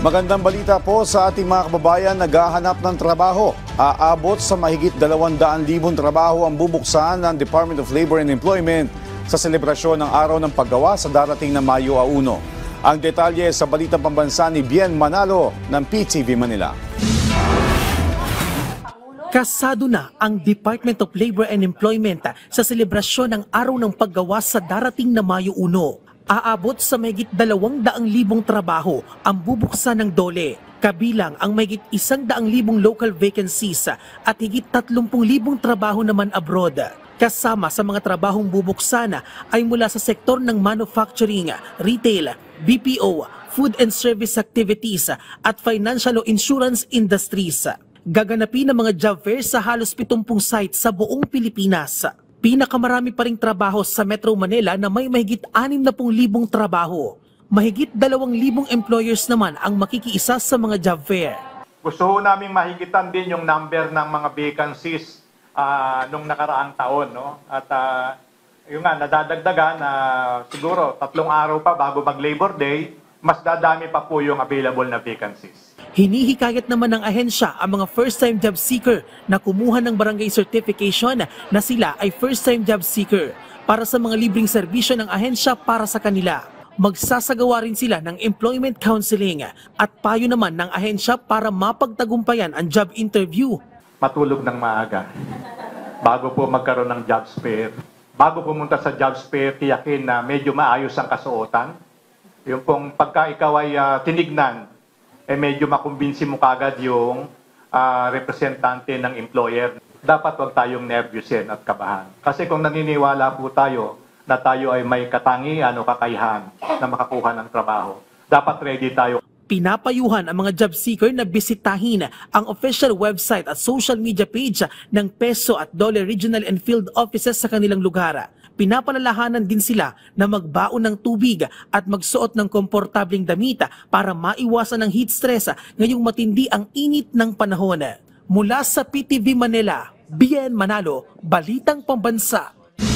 Magandang balita po sa ating mga kababayan naghahanap ng trabaho. Aabot sa mahigit 200,000 trabaho ang bubuksan ng Department of Labor and Employment sa selebrasyon ng Araw ng Paggawa sa darating na Mayo 1. Ang detalye sa Balitang Pambansa ni Bien Manalo ng PTV Manila. Kasado na ang Department of Labor and Employment sa selebrasyon ng Araw ng Paggawa sa darating na Mayo 1. Aabot sa mahigit 200,000 trabaho ang bubuksan ng DOLE, kabilang ang mahigit 100,000 local vacancies at higit 30,000 trabaho naman abroad. Kasama sa mga trabahong bubuksan ay mula sa sektor ng manufacturing, retail, BPO, food and service activities at financial o insurance industries. Gaganapin ang mga job fairs sa halos 70 sites sa buong Pilipinas. Pinakamarami pa ring trabaho sa Metro Manila na may mahigit 60,000 trabaho. Mahigit 2,000 employers naman ang makikiisa sa mga job fair. Gusto namin mahigitan din yung number ng mga vacancies nung nakaraang taon. No? At yung nga, nadadagdagan na siguro 3 araw pa bago mag-Labor Day, mas dadami pa po yung available na vacancies. Hinihikayat naman ng ahensya ang mga first-time job seeker na kumuha ng barangay certification na sila ay first-time job seeker para sa mga libreng serbisyo ng ahensya para sa kanila. Magsasagawa rin sila ng employment counseling at payo naman ng ahensya para mapagtagumpayan ang job interview. Matulog ng maaga bago po magkaroon ng job fair. Bago pumunta sa job fair, tiyakin na medyo maayos ang kasuotan. Yung pong pagka ikaw ay tinignan, medyo makumbinsi mo kagad yung representante ng employer. Dapat wag tayong nervyusin at kabahan. Kasi kung naniniwala po tayo na tayo ay may katangian o kakayahan na makakuha ng trabaho, dapat ready tayo. Pinapayuhan ang mga job seeker na bisitahin ang official website at social media page ng Peso at DOLE Regional and Field Offices sa kanilang lugar. Pinapalalahanan din sila na magbaon ng tubig at magsuot ng komportabling damit para maiwasan ang heat stress ngayong matindi ang init ng panahon. Mula sa PTV Manila, Bien Manalo, Balitang Pambansa.